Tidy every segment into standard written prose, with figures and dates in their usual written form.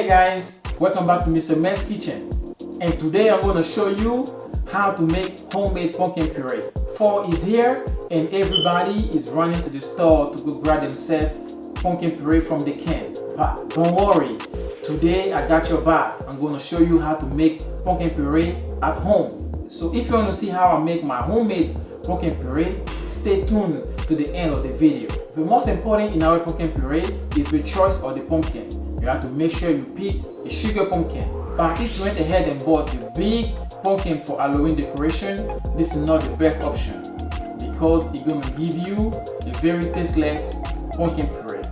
guys, welcome back to Mistermezss kitchen, and today I'm going to show you how to make homemade pumpkin puree. Fall is here and everybody is running to the store to go grab themselves pumpkin puree from the can. But don't worry, today I got your back. I'm going to show you how to make pumpkin puree at home. So if you want to see how I make my homemade pumpkin puree, stay tuned to the end of the video. The most important in our pumpkin puree is the choice of the pumpkin. You have to make sure you pick a sugar pumpkin. But if you went ahead and bought the big pumpkin for Halloween decoration, this is not the best option because it's going to give you a very tasteless pumpkin puree.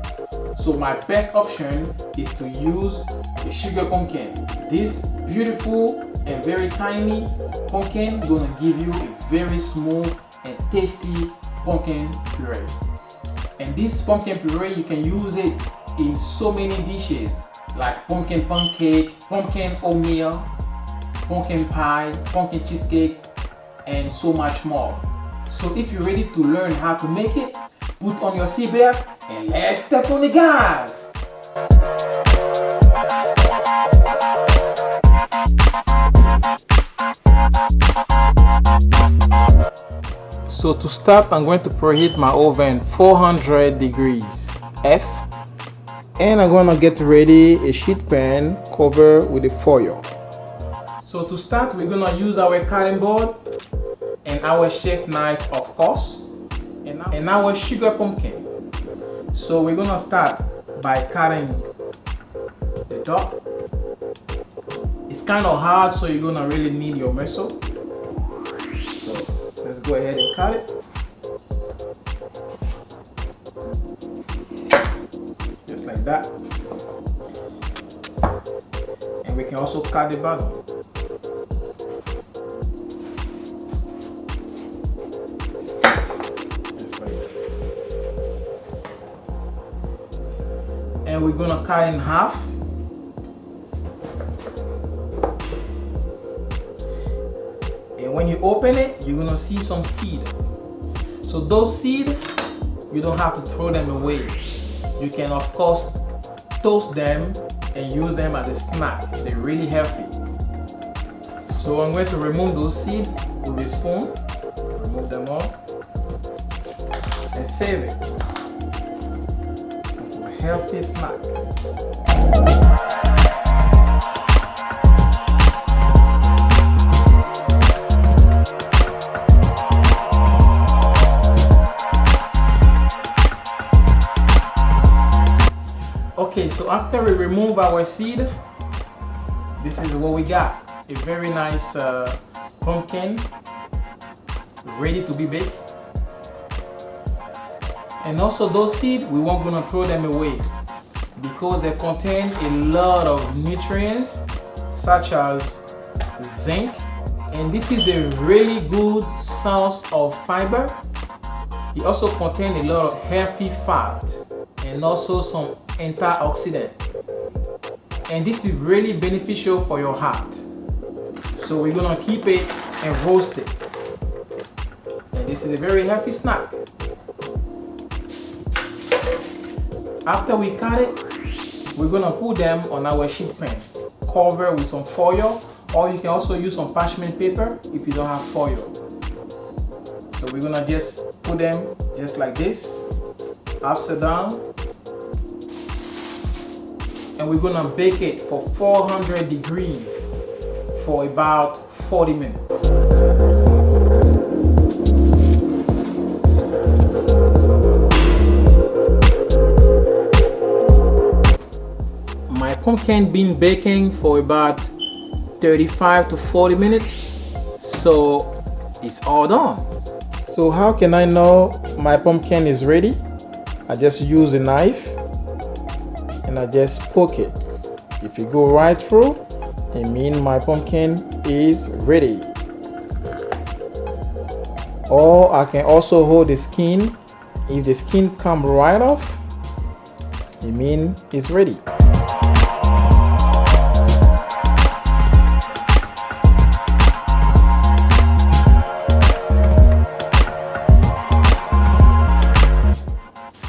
So my best option is to use a sugar pumpkin. This beautiful and very tiny pumpkin is going to give you a very smooth and tasty pumpkin puree. And this pumpkin puree, you can use it in so many dishes like pumpkin pancake, pumpkin oatmeal, pumpkin pie, pumpkin cheesecake, and so much more. So if you're ready to learn how to make it, put on your seatbelt and let's step on the gas. So to start, I'm going to preheat my oven 400 degrees F, and I'm going to get ready a sheet pan covered with a foil. So to start, we're going to use our cutting board and our chef knife, of course, and our sugar pumpkin. So we're going to start by cutting the top. It's kind of hard, so you're going to really need your muscle. So let's go ahead and cut it. Just like that. And we can also cut the bottom. Just like that. And we're gonna cut in half. And when you open it, you're gonna see some seed. So those seeds, you don't have to throw them away. You can of course toast them and use them as a snack. They're really healthy. So I'm going to remove those seeds with a spoon. Remove them all and save it. It's a healthy snack. Okay, so after we remove our seed, this is what we got. A very nice pumpkin ready to be baked. And also those seeds, we weren't gonna throw them away because they contain a lot of nutrients such as zinc, and this is a really good source of fiber. It also contains a lot of healthy fat and also some antioxidant, and this is really beneficial for your heart. So we're gonna keep it and roast it, and this is a very healthy snack. After we cut it, we're gonna put them on our sheet pan, cover with some foil, or you can also use some parchment paper if you don't have foil. So we're gonna just put them just like this, upside down. And we're gonna bake it for 400 degrees for about 40 minutes. My pumpkin been baking for about 35 to 40 minutes, so it's all done. So how can I know my pumpkin is ready? I just use a knife and I just poke it. If it go right through, it means my pumpkin is ready. Or I can also hold the skin. If the skin come right off, it means it's ready.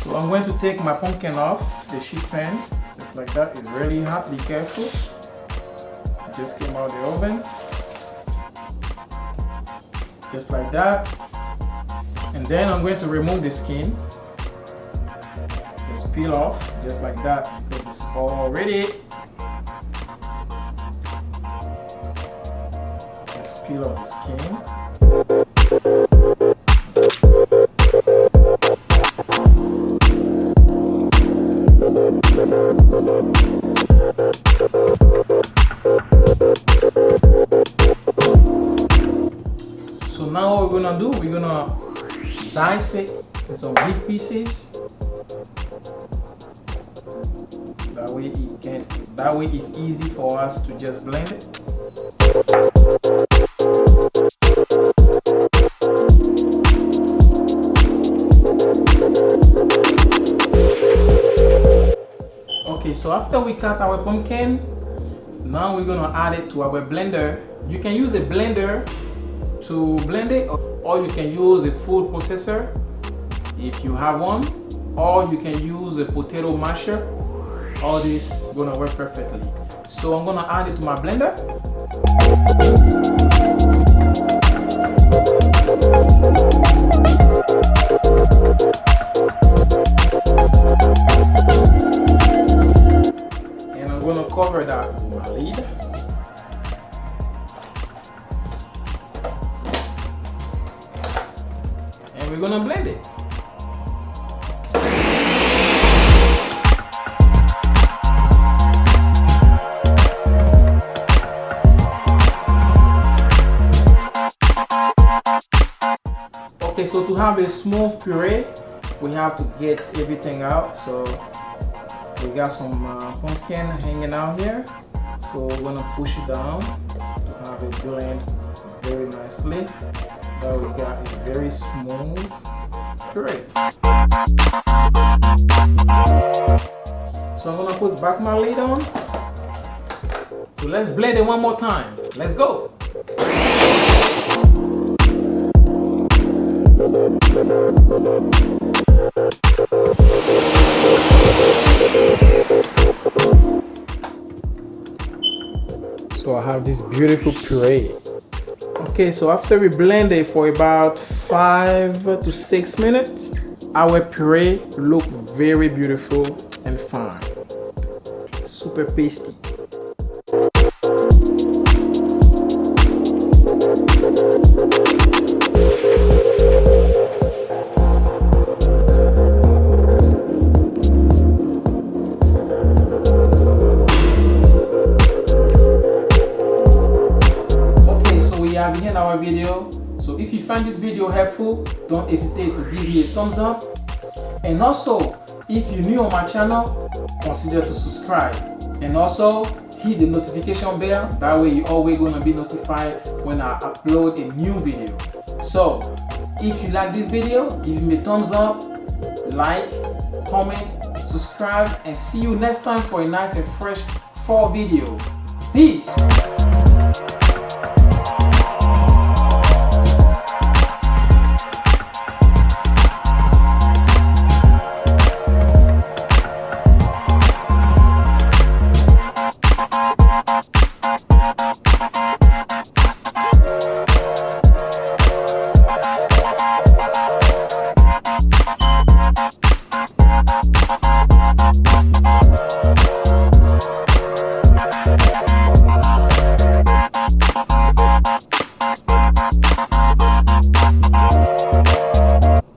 So I'm going to take my pumpkin off the sheet pan, just like that. It's really hot, be careful. It just came out of the oven. Just like that. And then I'm going to remove the skin. Just peel off, just like that, because it's all ready. Just peel off the skin. So now what we're gonna do, we're gonna dice it in some big pieces. That way it's easy for us to just blend it. Okay, so after we cut our pumpkin, now we're gonna add it to our blender. You can use a blender to blend it, or you can use a food processor if you have one, or you can use a potato masher. All this gonna work perfectly. So I'm gonna add it to my blender. And I'm gonna cover that with my lid. And we're gonna blend it. Okay, so to have a smooth puree, we have to get everything out. So we got some pumpkin hanging out here. So we're gonna push it down to have it blend very nicely. Now we got a very smooth puree. So I'm gonna put back my lid on. So let's blend it one more time. Let's go. So I have this beautiful puree. Okay, so after we blend it for about 5 to 6 minutes, our puree look very beautiful and fine. Super pasty. In our video. So if you find this video helpful, don't hesitate to give me a thumbs up, and also if you're new on my channel, consider to subscribe, and also hit the notification bell. That way you're always going to be notified when I upload a new video. So if you like this video, give me a thumbs up, like, comment, subscribe, and see you next time for a nice and fresh fall video. Peace.